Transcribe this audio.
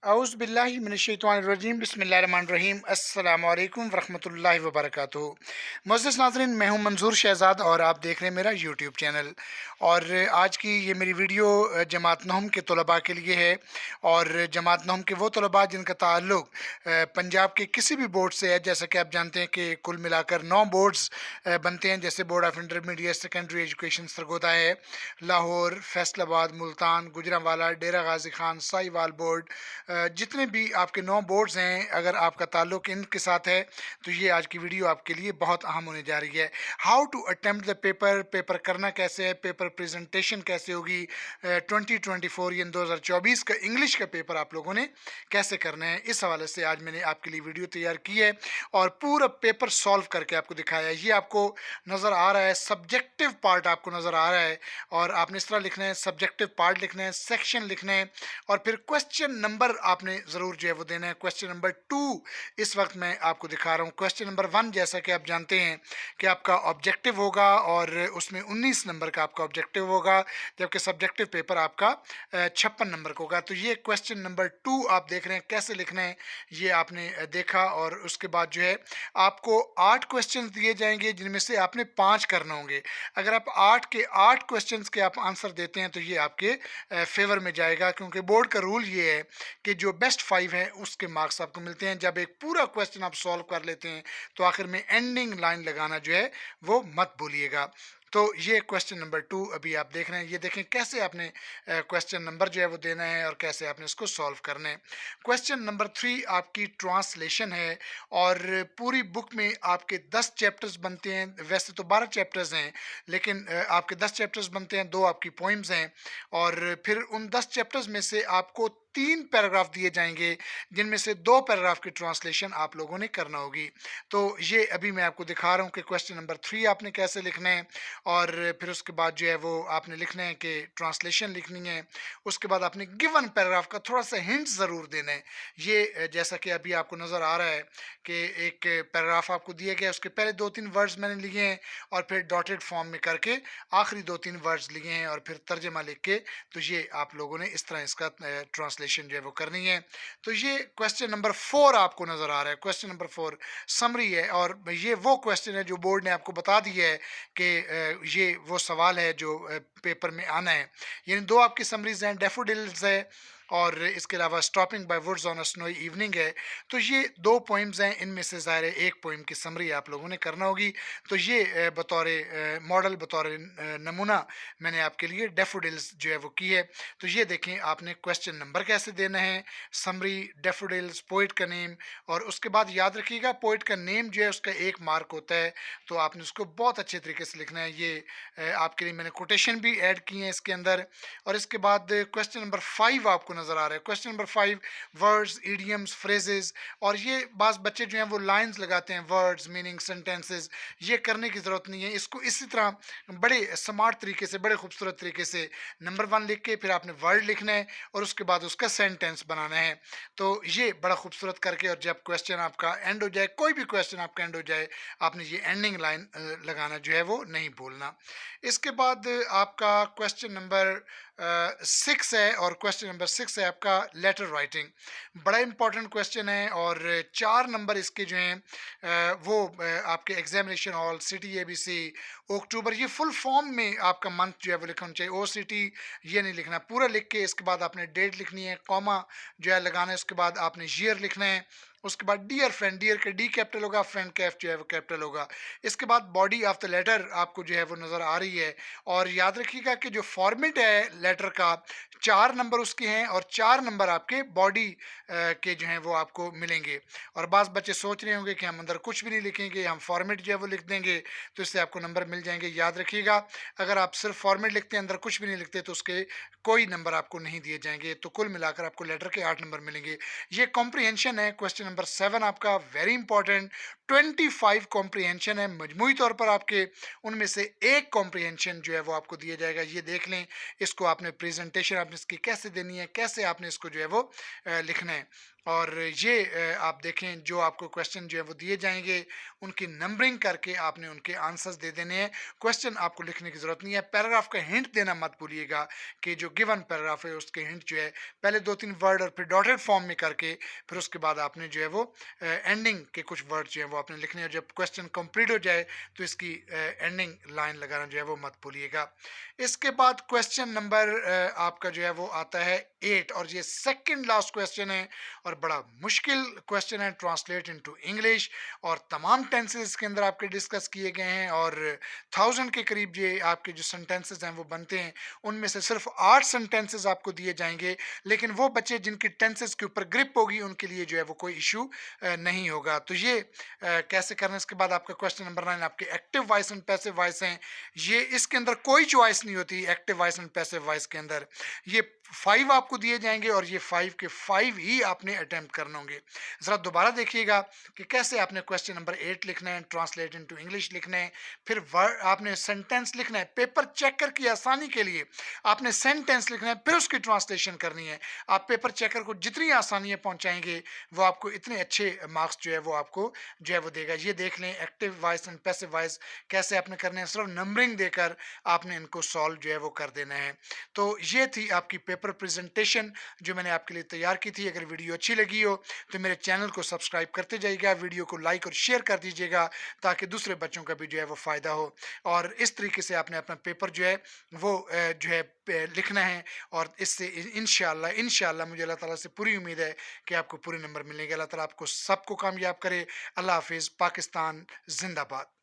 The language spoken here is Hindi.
औज़ु बिल्लाहि मिनश्शैतानिर्रजीम बिस्मिल्लाहिर्रहमानिर्रहीम अस्सलामु अलैकुम वरहमतुल्लाहि वबरकातुहू। मुअज़्ज़िज़ नाज़रीन, मैं हूं मंजूर शहज़ाद और आप देख रहे हैं मेरा यूट्यूब चैनल। और आज की ये मेरी वीडियो जमात नहम के तलबा के लिए है। और जमात नहम के वो तलबा जिनका ताल्लुक़ पंजाब के किसी भी बोर्ड से है। जैसा कि आप जानते हैं कि कुल मिलाकर 9 बोर्ड्स बनते हैं, जैसे board of intermediate secondary education Sargodha है, लाहौर, फैसलाबाद, मुल्तान, गुजरांवाला, डेरा गाजी खान, साहिवाल बोर्ड। जितने भी आपके 9 बोर्ड्स हैं, अगर आपका ताल्लुक इनके साथ है तो ये आज की वीडियो आपके लिए बहुत अहम होने जा रही है। How to attempt the paper, paper करना कैसे है, पेपर प्रेजेंटेशन कैसे होगी, 2024 यानी 2024 का इंग्लिश का पेपर आप लोगों ने कैसे करना है, इस हवाले से आज मैंने आपके लिए वीडियो तैयार की है और पूरा पेपर सॉल्व करके आपको दिखाया है। ये आपको नज़र आ रहा है, सब्जेक्टिव पार्ट आपको नज़र आ रहा है और आपने इस तरह लिखना है, सब्जेक्टिव पार्ट लिखना है, सेक्शन लिखना है और फिर क्वेश्चन नंबर आपने ज़रूर जो है वो देना है। क्वेश्चन नंबर 2 इस वक्त मैं आपको दिखा रहा हूँ। क्वेश्चन नंबर 1 जैसा कि आप जानते हैं कि आपका ऑब्जेक्टिव होगा और उसमें 19 नंबर का आपका ऑब्जेक्टिव होगा, जबकि सब्जेक्टिव पेपर आपका 56 नंबर का होगा। तो ये क्वेश्चन नंबर 2 आप देख रहे हैं कैसे लिखना है, ये आपने देखा। और उसके बाद जो है आपको 8 क्वेश्चन दिए जाएंगे जिनमें से आपने 5 करने होंगे। अगर आप 8 के 8 क्वेश्चन के आप आंसर देते हैं तो ये आपके फेवर में जाएगा, क्योंकि बोर्ड का रूल ये है कि जो बेस्ट 5 है उसके मार्क्स आपको मिलते हैं। जब एक पूरा क्वेश्चन आप सॉल्व कर लेते हैं तो आखिर में एंडिंग लाइन लगाना जो है वो मत भूलिएगा। तो ये क्वेश्चन नंबर 2 अभी आप देख रहे हैं। ये देखें कैसे आपने क्वेश्चन नंबर जो है वो देना है और कैसे आपने इसको सॉल्व करना है। क्वेश्चन नंबर 3 आपकी ट्रांसलेशन है और पूरी बुक में आपके 10 चैप्टर्स बनते हैं। वैसे तो 12 चैप्टर्स हैं, लेकिन आपके 10 चैप्टर्स बनते हैं, 2 आपकी पोइम्स हैं और फिर उन 10 चैप्टर्स में से आपको 3 पैराग्राफ दिए जाएंगे जिनमें से 2 पैराग्राफ की ट्रांसलेशन आप लोगों ने करना होगी। तो ये अभी मैं आपको दिखा रहा हूँ कि क्वेश्चन नंबर 3 आपने कैसे लिखना है और फिर उसके बाद जो है वो आपने लिखना है कि ट्रांसलेशन लिखनी है। उसके बाद आपने गिवन पैराग्राफ का थोड़ा सा हिंट ज़रूर देना है। ये जैसा कि अभी आपको नज़र आ रहा है कि एक पैराग्राफ आपको दिया गया, उसके पहले 2-3 वर्ड्स मैंने लिए हैं और फिर डॉटेड फॉर्म में करके आखिरी 2-3 वर्ड्स लिए हैं और फिर तर्जमा लिख के, तो ये आप लोगों ने इस तरह इसका ट्रांसलेशन जो है वो करनी है। तो ये क्वेश्चन नंबर 4 आपको नज़र आ रहा है। क्वेश्चन नंबर 4 समरी है और ये वो क्वेश्चन है जो बोर्ड ने आपको बता दिया है कि ये वो सवाल है जो पेपर में आना है। यानी 2 आपकी समरीज हैं, डैफोडिल्स है और इसके अलावा stopping by woods on a snowy evening है। तो ये 2 पोइम्स हैं, इनमें से ज़ाहिर है एक पोइम की समरी आप लोगों ने करना होगी। तो ये बतौर मॉडल, बतौर नमूना मैंने आपके लिए डैफोडिल्स जो है वो की है। तो ये देखें आपने क्वेश्चन नंबर कैसे देना है, समरी, डैफोडिल्स, पोइट का नेम और उसके बाद याद रखिएगा पोइट का नेम जो है उसका 1 मार्क होता है, तो आपने उसको बहुत अच्छे तरीके से लिखना है। ये आपके लिए मैंने कोटेशन भी ऐड की हैं इसके अंदर। और इसके बाद क्वेश्चन नंबर 5 आपको नज़र आ रहा है। Question number 5 words, idioms, phrases और ये बाज़ बच्चे जो हैं वो लाइंस लगाते हैं, वर्ड्स, मीनिंग, सेंटेंसेस। ये करने की ज़रूरत नहीं है। इसको इसी तरह बड़े स्मार्ट तरीके से, बड़े खूबसूरत तरीके से नंबर 1 लिख के फिर आपने वर्ड लिखना है और उसके बाद उसका सेंटेंस बनाना है। तो ये बड़ा खूबसूरत करके और जब क्वेश्चन आपका एंड हो जाए, कोई भी क्वेश्चन आपका एंड हो जाए, आपने ये एंडिंग लाइन लगाना जो है वो नहीं भूलना। इसके बाद आपका क्वेश्चन नंबर 6 है और क्वेश्चन नंबर 6 है आपका लेटर राइटिंग। बड़ा इंपॉर्टेंट क्वेश्चन है और 4 नंबर इसके जो हैं वो आपके एग्जामिनेशन हॉल, सिटी, एबीसी, अक्टूबर, ये फुल फॉर्म में आपका मंथ जो है वो लिखना चाहिए। ओसीटी ये नहीं लिखना, पूरा लिख के इसके बाद आपने डेट लिखनी है, कॉमा जो है लगाना है, उसके बाद आपने ईयर लिखना है। उसके बाद डियर फ्रेंड, डियर के डी कैपिटल होगा, फ्रेंड का एफ जो है वो कैपिटल होगा। इसके बाद बॉडी ऑफ द लेटर आपको जो है वो नज़र आ रही है। और याद रखिएगा कि जो फॉर्मेट है लेटर का, 4 नंबर उसके हैं और 4 नंबर आपके बॉडी के जो हैं वो आपको मिलेंगे। और बाज़ बच्चे सोच रहे होंगे कि हम अंदर कुछ भी नहीं लिखेंगे, हम फॉर्मेट जो है वो लिख देंगे तो इससे आपको नंबर मिल जाएंगे। याद रखिएगा, अगर आप सिर्फ फॉर्मेट लिखते हैं, अंदर कुछ भी नहीं लिखते, तो उसके कोई नंबर आपको नहीं दिए जाएंगे। तो कुल मिलाकर आपको लेटर के 8 नंबर मिलेंगे। ये कॉम्प्रिहेंशन है। क्वेश्चन नंबर 7 आपका वेरी इंपॉर्टेंट, 25 कॉम्प्रिहेंशन है मजमूई तौर पर आपके, उनमें से एक कॉम्प्रिहेंशन जो है वो आपको दिया जाएगा। ये देख लें, इसको आपने प्रेजेंटेशन आप आपने इसकी कैसे देनी है, कैसे आपने इसको जो है वो लिखना है। और ये आप देखें जो आपको क्वेश्चन जो है वो दिए जाएंगे उनकी नंबरिंग करके आपने उनके आंसर्स दे देने हैं। क्वेश्चन आपको लिखने की ज़रूरत नहीं है। पैराग्राफ का हिंट देना मत भूलिएगा कि जो गिवन पैराग्राफ है उसके हिंट जो है पहले 2-3 वर्ड और फिर डॉटेड फॉर्म में करके फिर उसके बाद आपने जो है वो एंडिंग के कुछ वर्ड जो है वो आपने लिखने हैं। जब क्वेश्चन कंप्लीट हो जाए तो इसकी एंडिंग लाइन लगाना जो है वो मत भूलिएगा। इसके बाद क्वेश्चन नंबर आपका जो है वो आता है 8 और ये सेकंड लास्ट क्वेश्चन है और बड़ा मुश्किल क्वेश्चन है। ट्रांसलेट इनटू इंग्लिश और तमाम टेंसेस के अंदर आपके डिस्कस किए गए हैं और 1000 के करीब ये आपके जो सेंटेंसेस हैं वो बनते हैं। उनमें से सिर्फ 8 सेंटेंसेस आपको दिए जाएंगे, लेकिन वो बच्चे जिनकी टेंसेस के ऊपर ग्रिप होगी उनके लिए जो है वो कोई इशू नहीं होगा। तो ये कैसे करना है। इसके बाद आपका क्वेश्चन नंबर 9 आपके active voice and passive voice हैं। ये इसके अंदर कोई चॉइस नहीं होती active voice and passive voice के अंदर। ये 5 आपको दिए जाएंगे और ये 5 के 5 ही आपने अटेम्प्ट करने होंगे। ज़रा दोबारा देखिएगा कि कैसे आपने क्वेश्चन नंबर 8 लिखना है, ट्रांसलेट इनटू इंग्लिश लिखना है, फिर वर्ड आपने सेंटेंस लिखना है। पेपर चेकर की आसानी के लिए आपने सेंटेंस लिखना है, फिर उसकी ट्रांसलेशन करनी है। आप पेपर चेकर को जितनी आसानियाँ पहुँचाएंगे वो आपको इतने अच्छे मार्क्स जो है वो आपको जो है वो देगा। ये देख लें active voice and passive voice कैसे आपने करने हैं। सिर्फ नंबरिंग देकर आपने इनको सॉल्व जो है वो कर देना है। तो ये थी आपकी पेपर प्रेजेंटेशन जो मैंने आपके लिए तैयार की थी। अगर वीडियो अच्छी लगी हो तो मेरे चैनल को सब्सक्राइब करते जाइएगा, वीडियो को लाइक और शेयर कर दीजिएगा ताकि दूसरे बच्चों का भी जो है वो फ़ायदा हो। और इस तरीके से आपने अपना पेपर जो है वो जो है लिखना है और इससे इंशाल्लाह मुझे अल्लाह ताला से पूरी उम्मीद है कि आपको पूरे नंबर मिलेंगे। अल्लाह ताला आपको सबको कामयाब करे। अल्लाह हाफिज़। पाकिस्तान जिंदाबाद।